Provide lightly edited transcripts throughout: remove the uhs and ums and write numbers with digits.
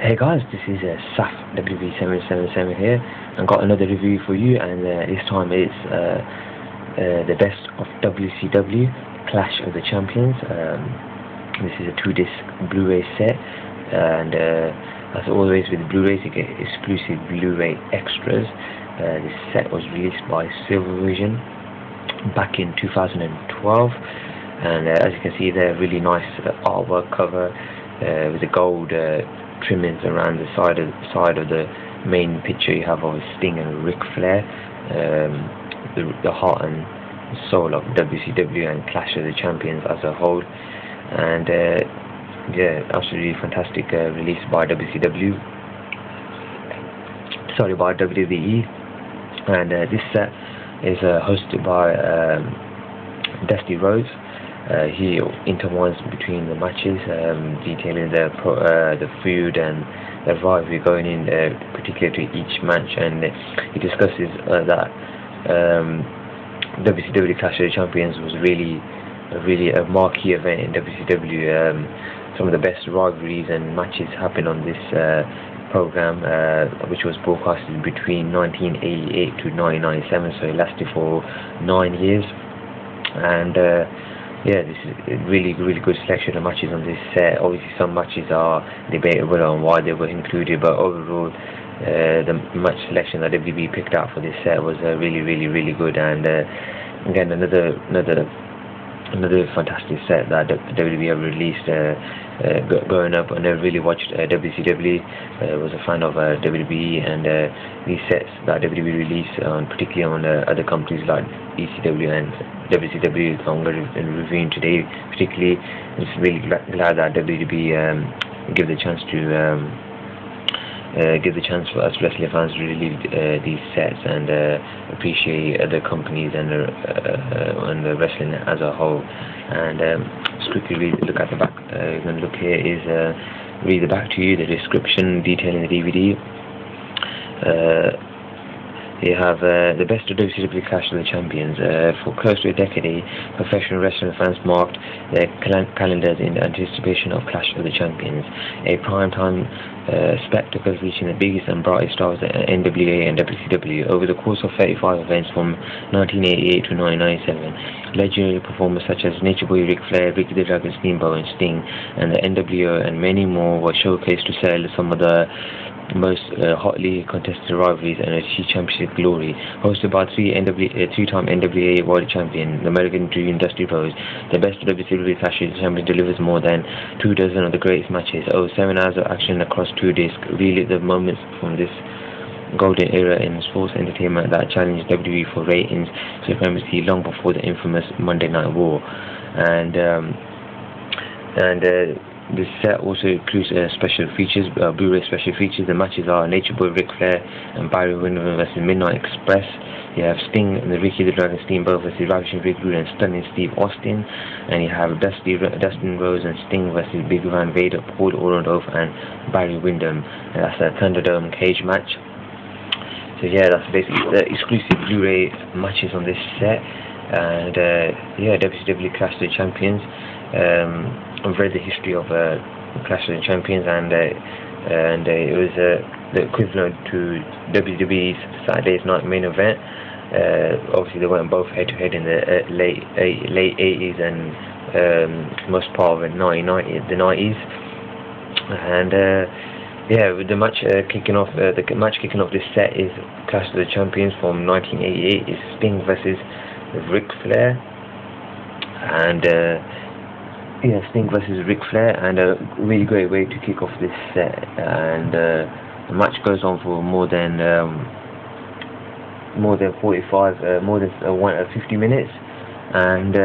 Hey guys, this is Saf WB777 here, and got another review for you. And this time it's the best of WCW Clash of the Champions. This is a 2-disc Blu-ray set, and as always with Blu-rays, you get exclusive Blu-ray extras. This set was released by Silvervision back in 2012, and as you can see there, really nice artwork cover with the gold trimmings around the side of the main picture. You have of Sting and Ric Flair, the heart and soul of WCW and Clash of the Champions as a whole. And yeah, absolutely fantastic release by WWE. And this set is hosted by Dusty Rhodes. He intertwines between the matches, detailing the feud and the rivalry going in, particularly to each match, and he discusses that WCW Clash of the Champions was really a marquee event in WCW. Some of the best rivalries and matches happened on this program, which was broadcasted between 1988 to 1997, so it lasted for 9 years. And yeah, this is a really good selection of matches on this set. Obviously some matches are debatable on why they were included, but overall the match selection that WB picked out for this set was really good. And again, another fantastic set that WWE have released. Growing up, I never really watched WCW. Was a fan of WWE, and these sets that WWE released, particularly on other companies like ECW and WCW, I'm going to be reviewing today. Particularly, I'm just really glad that WWE give the chance for us wrestling fans to release these sets and appreciate other companies and the wrestling as a whole. And just quickly look at the back. You're going to look here is read the back to you, the description detailing the DVD. You have the best of WCW Clash of the Champions. For close to a decade, professional wrestling fans marked their calendars in anticipation of Clash of the Champions, a primetime spectacle featuring the biggest and brightest stars at NWA and WCW. Over the course of 35 events from 1988 to 1997, legendary performers such as Nature Boy Ric Flair, Ricky the Dragon Steamboat and Sting, and the NWO and many more were showcased to sell some of the most hotly contested rivalries and achieve championship glory. Hosted by three-time NWA World Champion, the American Dream Dusty Rhodes, the best WCW Clash of the Champions delivers more than 24 of the greatest matches. 7 hours of action across 2 discs. Relive the moments from this golden era in sports entertainment that challenged WWE for ratings supremacy long before the infamous Monday Night War. And this set also includes special features, Blu-ray special features. The matches are Nature Boy Ric Flair and Barry Windham vs Midnight Express. You have Sting and the Ricky the Dragon Steamboat vs Ravishing Rick Rude and Stunning Steve Austin. And you have Dustin Rhodes and Sting vs Big Van Vader, Paul Orndorff and Barry Windham. And that's a Thunderdome cage match. So yeah, that's basically the exclusive Blu-ray matches on this set. And yeah, WCW Clash of the Champions. I've read the history of Clash of the Champions, and it was the equivalent to WWE's Saturday's Night Main Event. Obviously, they went both head-to-head in the late 80s and most part of the 90s. And yeah, with the match kicking off, this set is Clash of the Champions from 1988. Is Sting versus Ric Flair, and yeah, Sting versus Ric Flair, and a really great way to kick off this set. And the match goes on for more than 50 minutes, and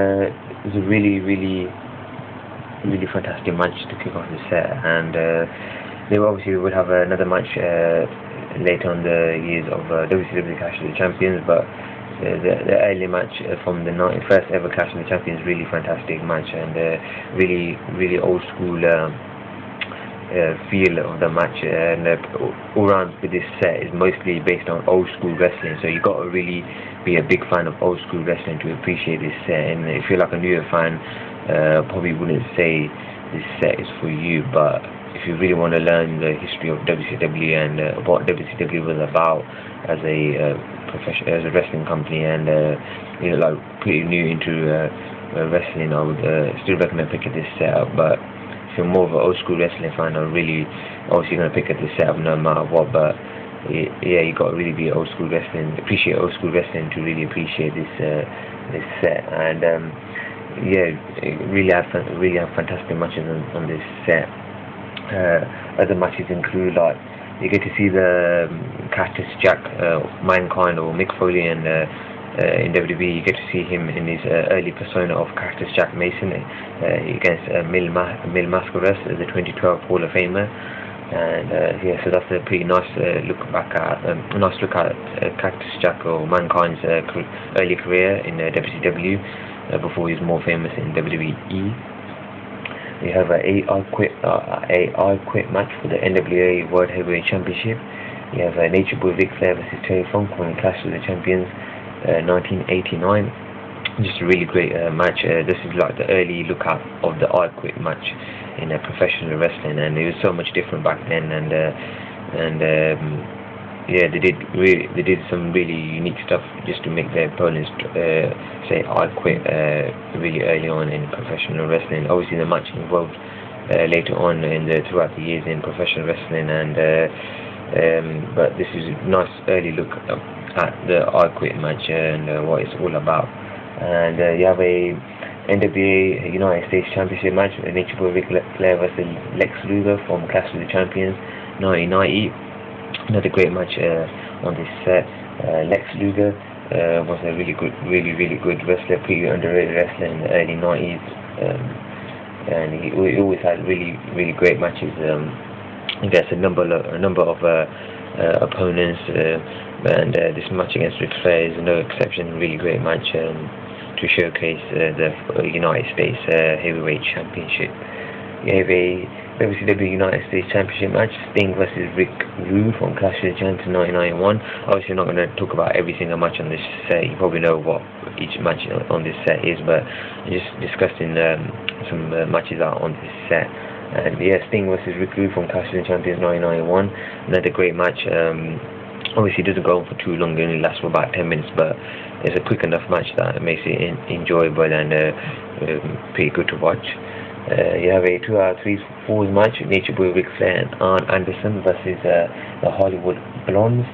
it's a really fantastic match to kick off the set. And they obviously would have another match later on the years of WCW Clash of the Champions, but the early match from the first ever Clash of the Champions, really fantastic match, and really old school feel of the match. And all around with this set is mostly based on old school wrestling, so you got to really be a big fan of old school wrestling to appreciate this set. And if you're like a newer fan, probably wouldn't say this set is for you, but if you really want to learn the history of WCW and what WCW was about as a as a wrestling company, and like pretty new into wrestling, I would still recommend picking this setup. But if you're more of an old school wrestling fan, I'm really obviously going to pick up this setup no matter what. But yeah, you got to really be old school wrestling, appreciate old school wrestling to really appreciate this set. And yeah, really have fantastic matches on this set. Other matches include, like, you get to see the Cactus Jack, Mankind, or Mick Foley, and in WWE you get to see him in his early persona of Cactus Jack Mason against Mil Mascaras, the 2012 Hall of Famer. And yeah, so that's a pretty nice look at Cactus Jack, or Mankind's early career in WCW before he was more famous in WWE. We have a I Quit match for the NWA World Heavyweight Championship. We have Nature Boy Ric Flair versus Terry Funk on Clash of the Champions 1989. Just a really great match. This is like the early look at of the I Quit match in professional wrestling, and it was so much different back then. And yeah, they did some really unique stuff just to make their opponents say I quit really early on in professional wrestling. Obviously the match involved later on throughout the years in professional wrestling, and but this is a nice early look at the I Quit match and what it's all about. And you have a NWA United States Championship match, Nature Boy Ric Flair versus Lex Luger from Clash of the Champions 1990. Another great match on this set. Lex Luger was a really good wrestler, pretty underrated wrestler in the early 90s, and he always had really great matches against a number of opponents, and this match against Ric Flair is no exception. Really great match to showcase the United States Heavyweight Championship. You have a WCW United States Championship match, Sting versus Rick Rude from Clash of the Champions 1991. Obviously, I'm not going to talk about every single match on this set. You probably know what each match on this set is, but I'm just discussing some matches out on this set. And yeah, Sting versus Rick Rude from Clash of the Champions 1991. Another great match. Obviously, it doesn't go on for too long. It only lasts for about 10 minutes, but it's a quick enough match that makes it enjoyable and pretty good to watch. You have a 2 out of 3 falls match, Nature Boy Ric Flair and Arn Anderson versus the Hollywood Blondes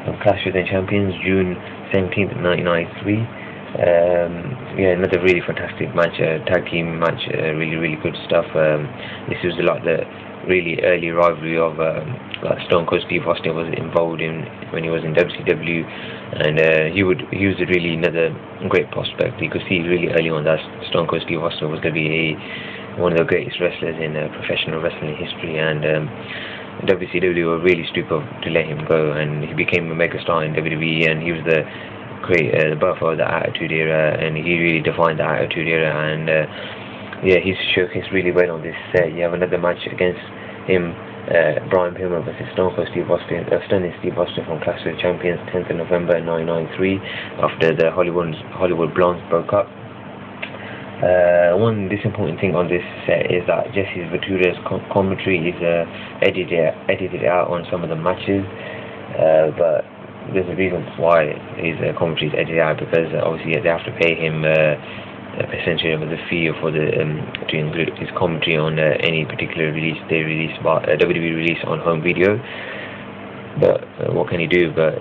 from Clash of the Champions, June 17th, 1993. Yeah, another really fantastic match, tag team match, really good stuff. This was like the really early rivalry of like Stone Cold Steve Austin was involved in when he was in WCW, and he was really another great prospect. You could see really early on that Stone Cold Steve Austin was going to be one of the greatest wrestlers in professional wrestling history, and WCW were really stupid to let him go, and he became a megastar in WWE, and he was the birth of the Attitude Era, and he really defined the Attitude Era, and yeah, he's showcased really well on this set. You have another match against him, Brian Pillman versus Stone Cold Steve Austin, stunning Steve Austin from Clash of the Champions, 10th of November 1993, after the Hollywood Blondes broke up. One disappointing thing on this set is that Jesse Ventura's commentary is edited out on some of the matches, but there's a reason why his commentary is edited out, because obviously they have to pay him a percentage of the fee for to include his commentary on any particular release they release, WWE release on home video. But what can he do? But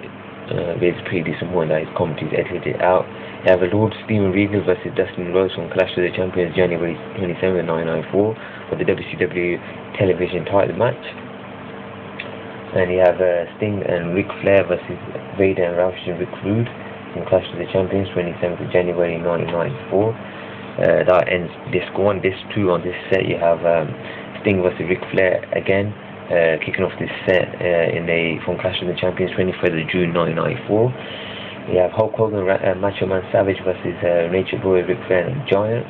it's pretty disappointing that his commentary is edited out. You have a Lord Steven Regal versus Dustin Rhodes from Clash of the Champions, January 27, 1994, for the WCW television title match. And you have Sting and Ric Flair versus Vader and Ravishing Rick Rude in Clash of the Champions, 27th of January 1994. That ends disc 1. Disc 2 on this set, you have Sting versus Ric Flair again, kicking off this set from Clash of the Champions, 23rd of June 1994. You have Hulk Hogan, Macho Man Savage versus Nature Boy Ric Flair and Giant.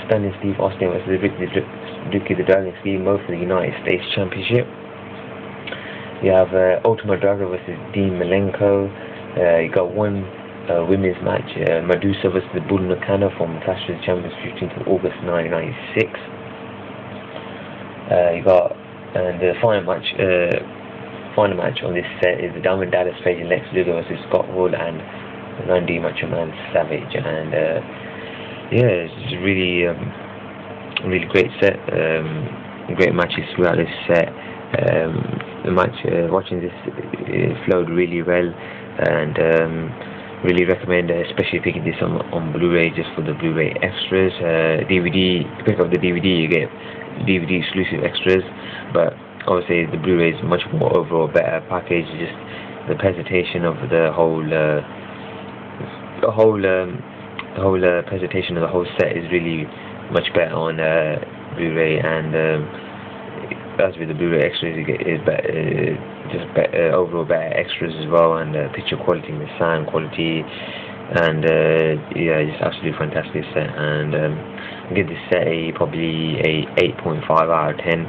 Stunning Steve Austin versus Ricky the Dragon Steamboat for the United States Championship. You have Ultimate Dragon versus Dean Malenko. You got one women's match, Medusa versus the Bull Nakano from Clash of the Champions, 15th of August 1996. You got And the final match on this set is the Diamond Dallas Page and Lex Luger versus Scott Hall and Randy Macho Man Savage. And yeah, it's a really great set. Great matches throughout this set. The match, watching this, it flowed really well, and really recommend, especially picking this on Blu-ray, just for the Blu-ray extras. DVD, pick up the DVD, you get DVD exclusive extras, but obviously the Blu-ray is much more overall better package. Just the presentation of the whole presentation of the whole set is really much better on Blu-ray, and as with the Blu-ray extras, you get just better, overall better extras as well, and picture quality and the sound quality, and yeah, just absolutely fantastic set. And I give this set probably a 8.5 out of 10.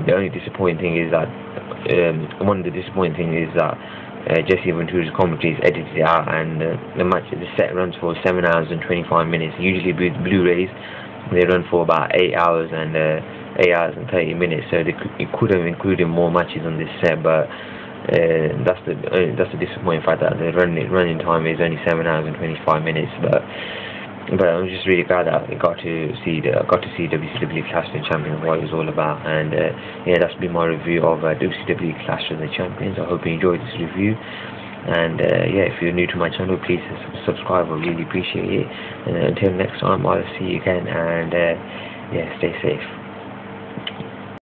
The only disappointing thing is that Jesse Ventura's commentary is edited out, and the set runs for 7 hours and 25 minutes. Usually Blu-rays, they run for about 8 hours and 8 hours and 30 minutes, so you could have included more matches on this set, but that's the disappointing fact, that the running time is only 7 hours and 25 minutes. But I'm just really glad that I got to see WCW Clash of the Champions, what it was all about. And yeah, that's been my review of WCW Clash of the Champions. I hope you enjoyed this review. And yeah, if you're new to my channel, please subscribe. I really appreciate it. And until next time, I'll see you again. And yeah, stay safe.